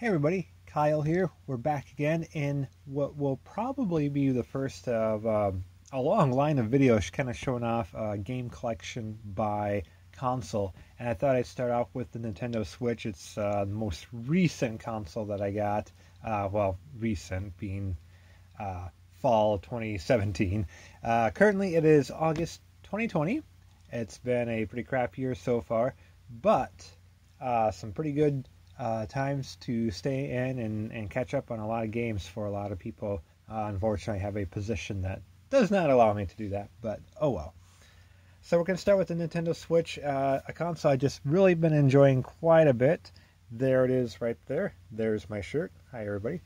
Hey everybody, Kyle here. We're back again in what will probably be the first of a long line of videos kind of showing off a game collection by console. And I thought I'd start off with the Nintendo Switch. It's the most recent console that I got. Well, recent being fall 2017. Currently it is August 2020. It's been a pretty crap year so far, but some pretty good times to stay in and catch up on a lot of games for a lot of people. Unfortunately, I have a position that does not allow me to do that, but oh well. So we're going to start with the Nintendo Switch, a console I've just really been enjoying quite a bit. There it is right there. There's my shirt. Hi, everybody.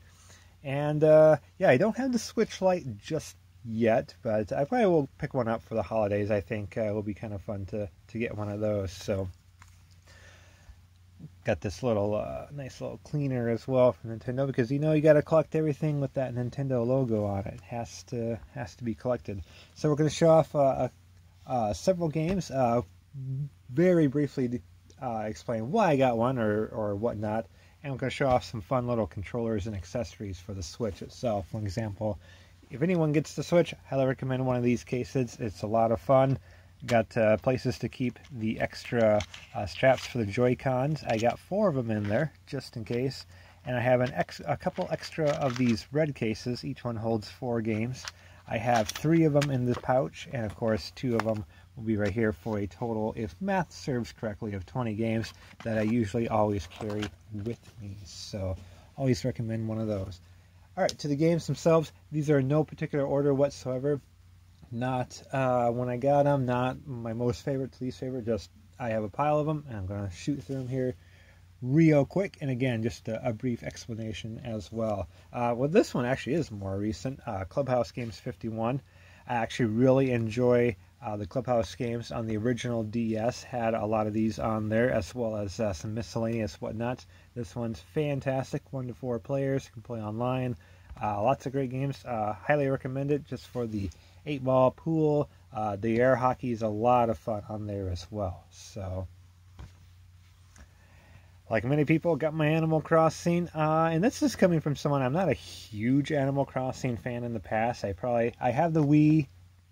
And yeah, I don't have the Switch Lite just yet, but I probably will pick one up for the holidays. I think it will be kind of fun to get one of those. So got this little nice little cleaner as well from Nintendo, because you know you got to collect everything with that Nintendo logo on it. It has to be collected. So we're going to show off several games. Very briefly explain why I got one or whatnot, and we're going to show off some fun little controllers and accessories for the Switch itself. For example, if anyone gets the Switch, I highly recommend one of these cases. It's a lot of fun. Got places to keep the extra straps for the Joy-Cons. I got 4 of them in there, just in case. And I have a couple extra of these red cases. Each one holds 4 games. I have 3 of them in this pouch, and of course 2 of them will be right here for a total, if math serves correctly, of 20 games that I usually always carry with me. So always recommend one of those. Alright, to the games themselves. These are in no particular order whatsoever. Not when I got them, not my most favorite to least favorite, just I have a pile of them, and I'm going to shoot through them here real quick. And again, just a brief explanation as well. Well, this one actually is more recent, Clubhouse Games 51. I actually really enjoy the Clubhouse games on the original DS, had a lot of these on there, as well as some miscellaneous whatnot. This one's fantastic, 1 to 4 players, you can play online. Lots of great games. Highly recommend it just for the 8-ball pool. The air hockey is a lot of fun on there as well. So, like many people, got my Animal Crossing, and this is coming from someone. I'm not a huge Animal Crossing fan in the past. I have the Wii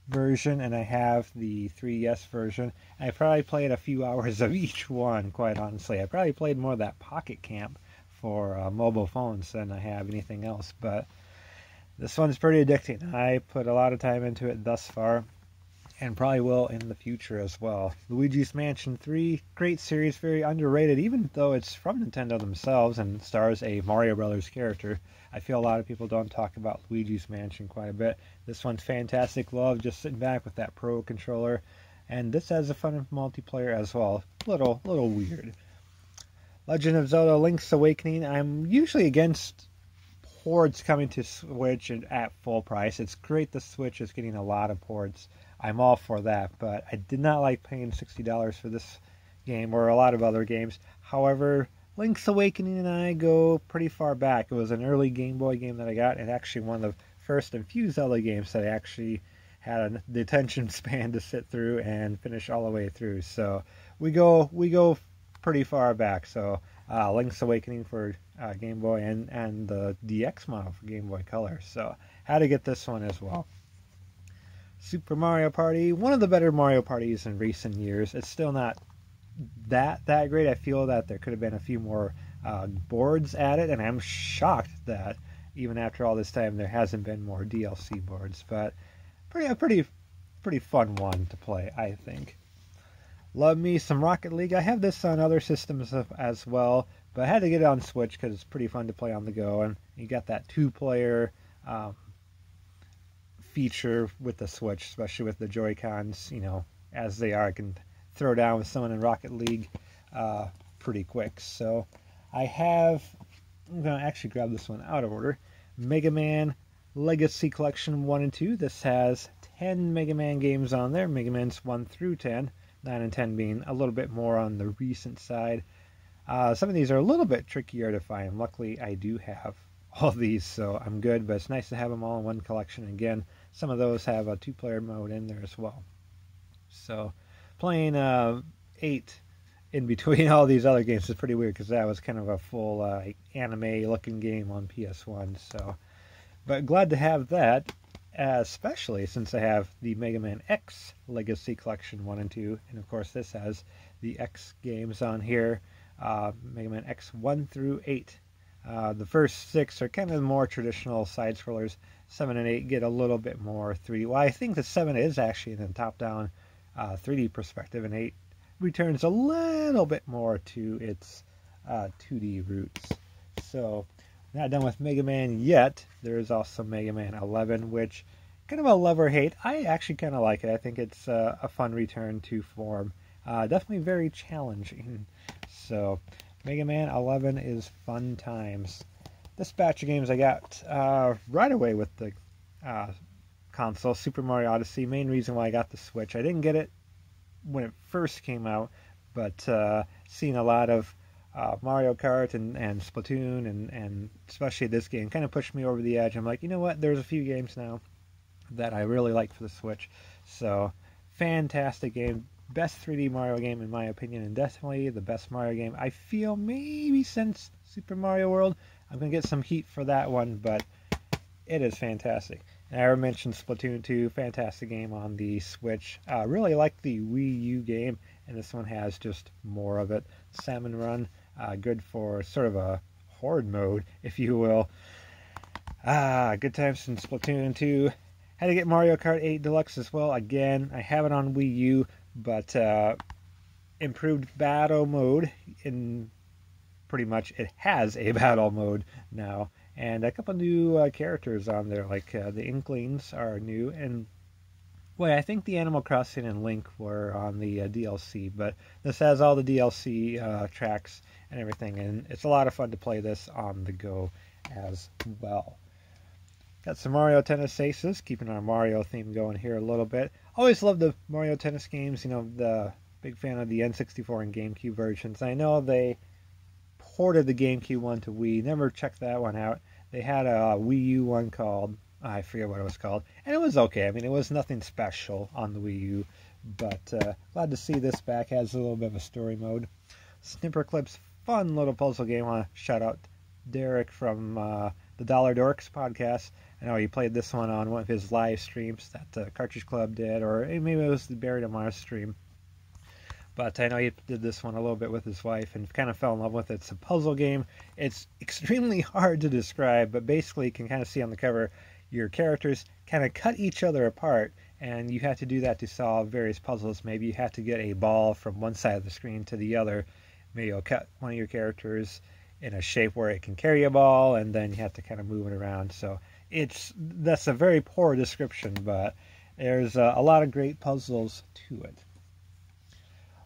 version and I have the 3DS version. I probably played a few hours of each one, quite honestly. I probably played more of that Pocket Camp for mobile phones than I have anything else, but this one's pretty addicting. I put a lot of time into it thus far, and probably will in the future as well. Luigi's Mansion 3, great series, very underrated, even though it's from Nintendo themselves and stars a Mario Brothers character. I feel a lot of people don't talk about Luigi's Mansion quite a bit. This one's fantastic. Love just sitting back with that Pro controller, and this has a fun multiplayer as well. Little weird. Legend of Zelda: Link's Awakening. I'm usually against ports coming to Switch at full price. It's great the Switch is getting a lot of ports. I'm all for that, but I did not like paying $60 for this game or a lot of other games. However, Link's Awakening and I go pretty far back. It was an early Game Boy game that I got, and actually one of the first and few Zelda games that I actually had the attention span to sit through and finish all the way through. So we go pretty far back. So Link's Awakening for Game Boy and the DX model for Game Boy Color. So had to get this one as well. Super Mario Party, one of the better Mario Parties in recent years. It's still not that great. I feel that there could have been a few more boards added, and I'm shocked that even after all this time there hasn't been more DLC boards. But pretty fun one to play, I think. Love me some Rocket League. I have this on other systems as well, but I had to get it on Switch because it's pretty fun to play on the go, and you got that 2-player feature with the Switch, especially with the Joy-Cons, you know, as they are. I can throw down with someone in Rocket League pretty quick. So I'm going to actually grab this one out of order. Mega Man Legacy Collection 1 and 2. This has 10 Mega Man games on there. Mega Man's 1 through 10. 9 and 10 being a little bit more on the recent side. Some of these are a little bit trickier to find. Luckily, I do have all these, so I'm good, but it's nice to have them all in one collection. Again, some of those have a 2-player mode in there as well. So, playing 8 in between all these other games is pretty weird because that was kind of a full anime-looking game on PS1. So, but glad to have that, especially since I have the Mega Man X Legacy Collection 1 and 2, and of course this has the X games on here, Mega Man X 1 through 8. The first 6 are kind of more traditional side-scrollers. 7 and 8 get a little bit more 3D. Well, I think that 7 is actually in a top-down 3D perspective, and 8 returns a little bit more to its 2D roots. So, not done with Mega Man yet. There is also Mega Man 11, which kind of a love or hate. I actually kind of like it. I think it's a fun return to form. Definitely very challenging. So, Mega Man 11 is fun times. This batch of games I got right away with the console, Super Mario Odyssey. Main reason why I got the Switch. I didn't get it when it first came out, but seeing a lot of Mario Kart and Splatoon and especially this game kind of pushed me over the edge. I'm like, you know what? There's a few games now that I really like for the Switch. So, fantastic game. Best 3D Mario game in my opinion, and definitely the best Mario game I feel maybe since Super Mario World. I'm going to get some heat for that one, but it is fantastic. And I already mentioned Splatoon 2, fantastic game on the Switch. Really like the Wii U game, and this one has just more of it. Salmon Run, good for sort of a horde mode, if you will. Good times in Splatoon 2. Had to get Mario Kart 8 Deluxe as well. Again, I have it on Wii U, but improved battle mode. In pretty much it has a battle mode now, and a couple new characters on there, like the Inklings are new, and well, I think the Animal Crossing and Link were on the DLC, but this has all the DLC tracks and everything, and it's a lot of fun to play this on the go as well. Got some Mario Tennis Aces, keeping our Mario theme going here a little bit. Always love the Mario Tennis games, you know, the big fan of the N64 and GameCube versions. I know they ported the GameCube one to Wii, never checked that one out. They had a Wii U one called, I forget what it was called, and it was okay. I mean, it was nothing special on the Wii U, but glad to see this back. Has a little bit of a story mode. Snipper Clips, fun little puzzle game. I want to shout out Derek from the Dollar Dorks podcast. I know he played this one on one of his live streams that Cartridge Club did, or maybe it was the Buried on Mars stream. But I know he did this one a little bit with his wife and kind of fell in love with it. It's a puzzle game. It's extremely hard to describe, but basically you can kind of see on the cover your characters kind of cut each other apart, and you have to do that to solve various puzzles. Maybe you have to get a ball from one side of the screen to the other. Maybe you'll cut one of your characters in a shape where it can carry a ball, and then you have to kind of move it around. So that's a very poor description, but there's a lot of great puzzles to it.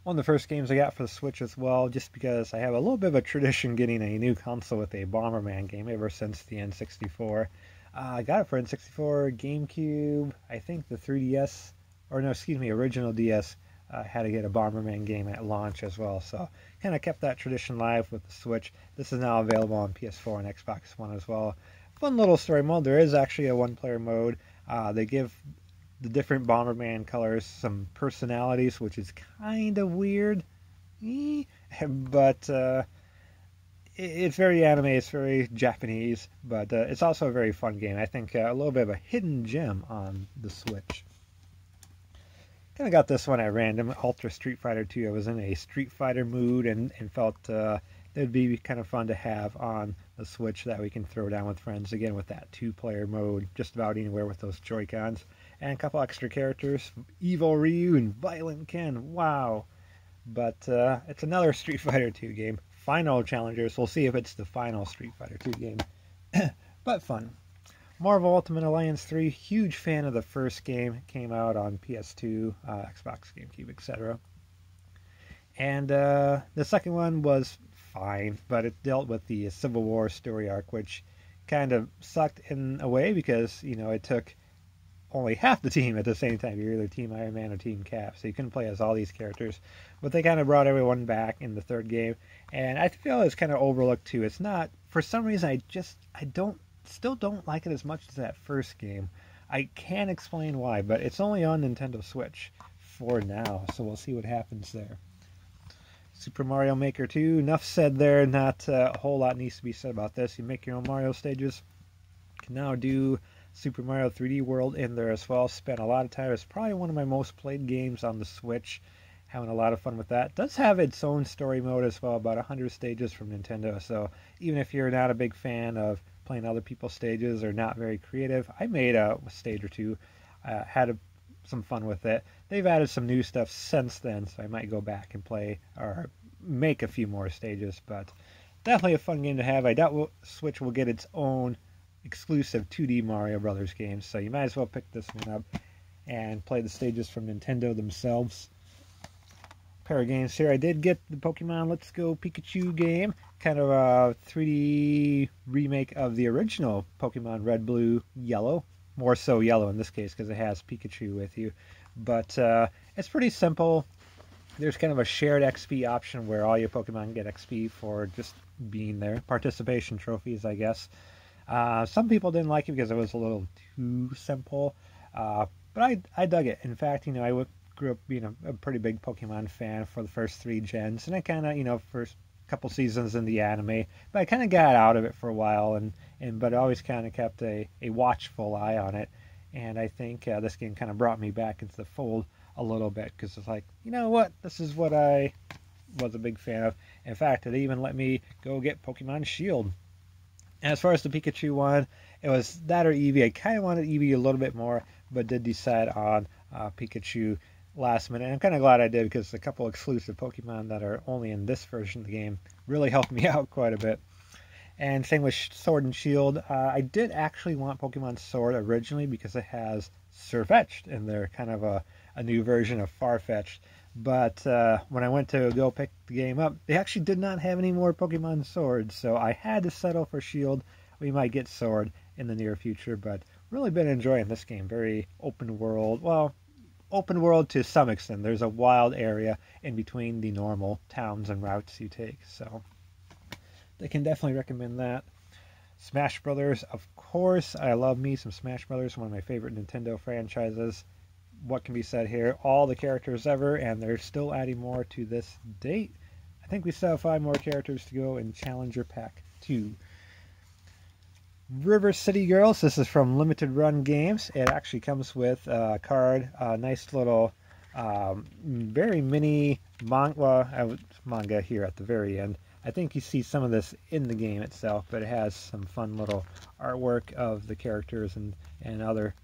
One of the first games I got for the Switch as well, just because I have a little bit of a tradition getting a new console with a Bomberman game ever since the N64. I got it for N64, GameCube, I think the 3DS, or no, excuse me, original DS. Had to get a Bomberman game at launch as well, so kind of kept that tradition live with the Switch. This is now available on PS4 and Xbox One as well. Fun little story mode. There is actually a one-player mode. They give the different Bomberman colors some personalities, which is kind of weird, but it's very anime, it's very Japanese, but it's also a very fun game. I think a little bit of a hidden gem on the Switch. Kind of got this one at random, Ultra Street Fighter 2. I was in a Street Fighter mood and felt it'd be kind of fun to have on the Switch that we can throw down with friends, again with that two-player mode, just about anywhere with those Joy-Cons. And a couple extra characters, Evil Ryu and Violent Ken, wow. But it's another Street Fighter 2 game. Final Challengers, we'll see if it's the final Street Fighter 2 game. But fun. Marvel Ultimate Alliance 3, huge fan of the first game. Came out on PS2, Xbox, GameCube, etc. And the second one was fine, but it dealt with the Civil War story arc, which kind of sucked in a way because, you know, it took only half the team at the same time. You're either Team Iron Man or Team Cap, so you couldn't play as all these characters. But they kind of brought everyone back in the third game, and I feel it's kind of overlooked too. It's not, for some reason, I still don't like it as much as that first game. I can't explain why, but it's only on Nintendo Switch for now, so we'll see what happens there. Super Mario Maker 2, enough said there. Not a whole lot needs to be said about this. You make your own Mario stages. You can now do Super Mario 3D World in there as well. Spent a lot of time. It's probably one of my most played games on the Switch. Having a lot of fun with that. It does have its own story mode as well, about 100 stages from Nintendo. So even if you're not a big fan of playing other people's stages or not very creative, I made a stage or two. Had some fun with it. They've added some new stuff since then, so I might go back and play or make a few more stages. But definitely a fun game to have. I doubt Switch will get its own exclusive 2D Mario Brothers games, so you might as well pick this one up and play the stages from Nintendo themselves. Pair of games here. I did get the Pokemon Let's Go Pikachu game, kind of a 3D remake of the original Pokemon Red, Blue, Yellow. More so Yellow in this case because it has Pikachu with you. But it's pretty simple. There's kind of a shared XP option where all your Pokemon get XP for just being there. Participation trophies, I guess. Some people didn't like it because it was a little too simple. But I dug it. In fact, I grew up being a pretty big Pokemon fan for the first 3 gens, and I kind of, first couple seasons in the anime, but I kind of got out of it for a while, but I always kind of kept a watchful eye on it, and I think this game kind of brought me back into the fold a little bit, because it's like, you know what, this is what I was a big fan of. In fact, it even let me go get Pokemon Shield. And as far as the Pikachu one, it was that or Eevee. I kind of wanted Eevee a little bit more, but did decide on Pikachu last minute. And I'm kind of glad I did, because a couple exclusive Pokemon that are only in this version of the game really helped me out quite a bit. And same with Sword and Shield. I did actually want Pokemon Sword originally because it has Sirfetch'd in there, kind of a new version of Farfetch'd. But when I went to go pick the game up, they actually did not have any more Pokemon Sword, so I had to settle for Shield. We might get Sword in the near future, but really been enjoying this game. Very open world. Well, open world to some extent. There's a wild area in between the normal towns and routes you take, so I can definitely recommend that. Smash Brothers, of course. I love me some Smash Brothers, one of my favorite Nintendo franchises. What can be said here? All the characters ever, and they're still adding more to this date. I think we still have 5 more characters to go in Challenger Pack 2. River City Girls. This is from Limited Run Games. It actually comes with a card, a nice little, very mini manga here at the very end. I think you see some of this in the game itself, but it has some fun little artwork of the characters and other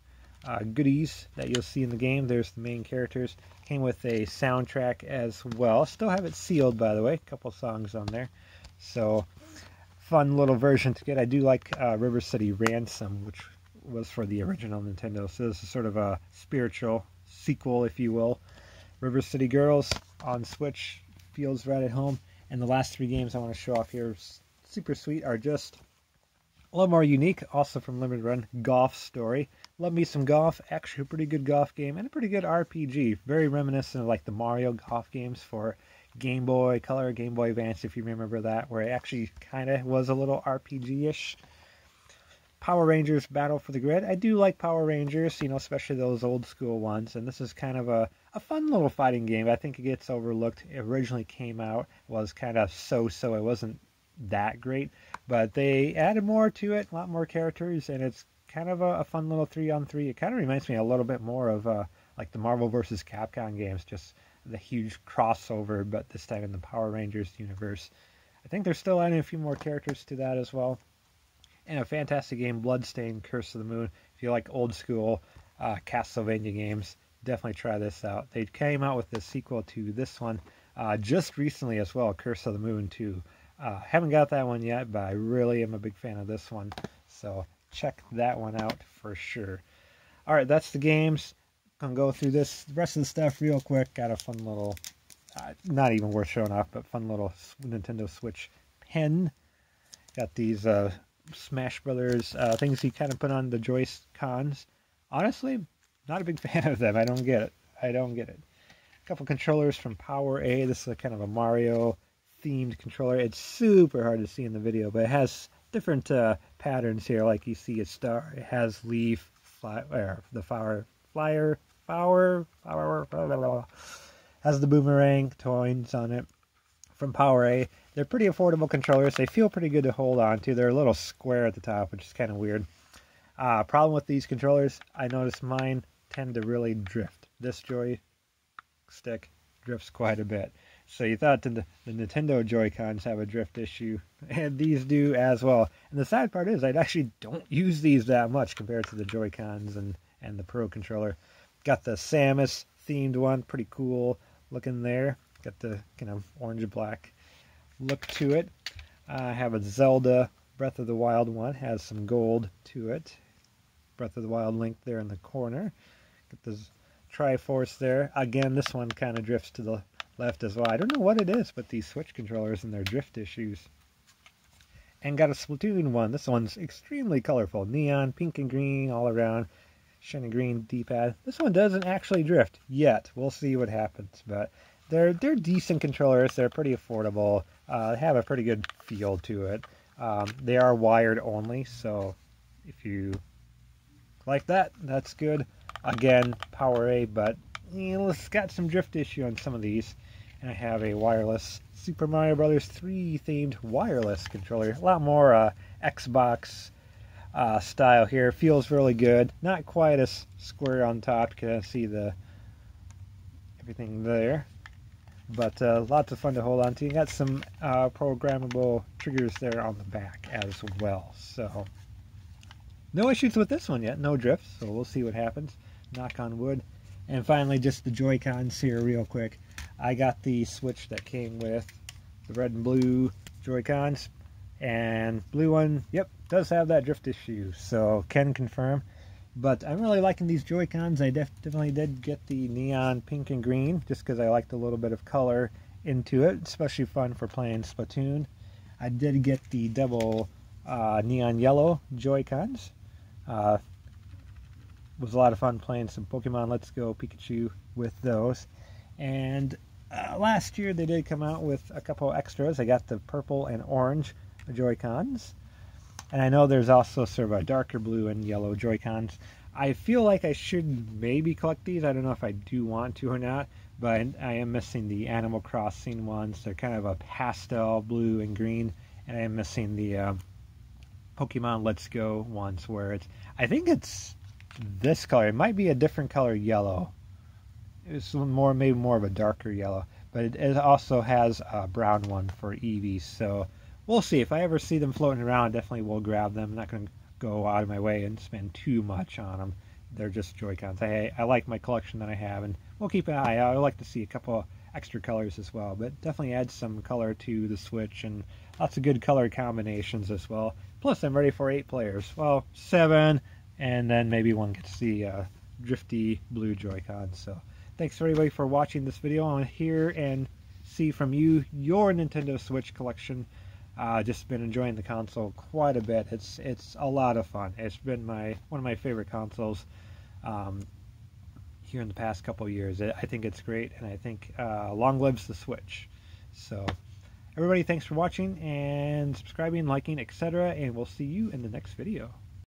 goodies that you'll see in the game. There's the main characters. Came with a soundtrack as well. Still have it sealed, by the way. A couple songs on there. So, fun little version to get. I do like River City Ransom, which was for the original Nintendo. So this is sort of a spiritual sequel, if you will. River City Girls on Switch feels right at home. And the last 3 games I want to show off here, super sweet, are just a little more unique. Also from Limited Run, Golf Story. Love me some golf. Actually a pretty good golf game and a pretty good RPG. Very reminiscent of like the Mario golf games for Game Boy Color, Game Boy Advance, if you remember that, where it actually kind of was a little RPG-ish. Power Rangers Battle for the Grid. I do like Power Rangers, especially those old school ones, and this is kind of a fun little fighting game. I think it gets overlooked. It originally came out, was kind of so-so. It wasn't that great, but they added more to it, a lot more characters, and it's kind of a fun little 3-on-3. It kind of reminds me a little bit more of like the Marvel vs. Capcom games, just the huge crossover, but this time in the Power Rangers universe. I think they're still adding a few more characters to that as well. And a fantastic game, Bloodstained Curse of the Moon. If you like old school Castlevania games, definitely try this out. They came out with the sequel to this one just recently as well, Curse of the Moon 2. Haven't got that one yet, but I really am a big fan of this one. So check that one out for sure. Alright, that's the games. Gonna go through the rest of the stuff real quick. Got a fun little, not even worth showing off, but fun little Nintendo Switch pen. Got these Smash Brothers things you kind of put on the Joy-Cons. Honestly, not a big fan of them. I don't get it. A couple controllers from Power A. This is a kind of a Mario themed controller. It's super hard to see in the video, but it has different patterns here. Like you see a star. It has leaf, the flower. Has the boomerang toys on it. from PowerA. They're pretty affordable controllers. They feel pretty good to hold on to. They're a little square at the top, which is kind of weird. Problem with these controllers, I noticed mine tend to really drift. This joystick drifts quite a bit. So you thought the Nintendo Joy-Cons have a drift issue, and these do as well. And the sad part is I actually don't use these that much compared to the Joy-Cons and the Pro controller. Got the Samus themed one, pretty cool looking there. Got the kind of orange-black look to it. I have a Zelda Breath of the Wild one, has some gold to it. Breath of the Wild Link there in the corner. Got the Triforce there. Again, this one kind of drifts to the left as well. I don't know what it is, but these Switch controllers and their drift issues. And got a Splatoon one. This one's extremely colorful. Neon, pink and green all around. Shiny green D-pad. This one doesn't actually drift yet. We'll see what happens. But they're decent controllers. They're pretty affordable. Have a pretty good feel to it. They are wired only, so if you like that, that's good. Again, PowerA, but it's got some drift issue on some of these. And I have a wireless Super Mario Bros. 3 themed wireless controller. A lot more Xbox style here. Feels really good. Not quite as square on top. You can see everything there. But lots of fun to hold on to. You got some programmable triggers there on the back as well. So no issues with this one yet. No drifts. So we'll see what happens. Knock on wood. And finally, just the Joy-Cons here real quick. I got the Switch that came with the red and blue Joy-Cons. And blue one, yep, does have that drift issue. So can confirm. But I'm really liking these Joy-Cons. I definitely did get the neon pink and green just because I liked a little bit of color into it. Especially fun for playing Splatoon. I did get the double neon yellow Joy-Cons. Was a lot of fun playing some Pokemon Let's Go Pikachu with those. And last year they did come out with a couple extras. I got the purple and orange Joy-Cons. And I know there's also sort of a darker blue and yellow Joy-Cons. I feel like I should maybe collect these. I don't know if I do want to or not. But I am missing the Animal Crossing ones. They're kind of a pastel blue and green. And I am missing the Pokemon Let's Go ones where it's... I think it's this color. It might be a different color yellow. It's maybe more of a darker yellow. But it also has a brown one for Eevees. So we'll see. If I ever see them floating around, definitely will grab them. I'm not going to go out of my way and spend too much on them. They're just Joy-Cons. I like my collection that I have, and we'll keep an eye out. I'd like to see a couple extra colors as well, but definitely add some color to the Switch and lots of good color combinations as well. Plus, I'm ready for 8 players. Well, 7, and then maybe one gets the drifty blue Joy-Con. So thanks everybody for watching this video. I want to hear and see from you your Nintendo Switch collection. Just been enjoying the console quite a bit. It's a lot of fun. It's been one of my favorite consoles here in the past couple years. I think it's great, and I think long lives the Switch. So everybody, thanks for watching and subscribing, liking, etc. And we'll see you in the next video.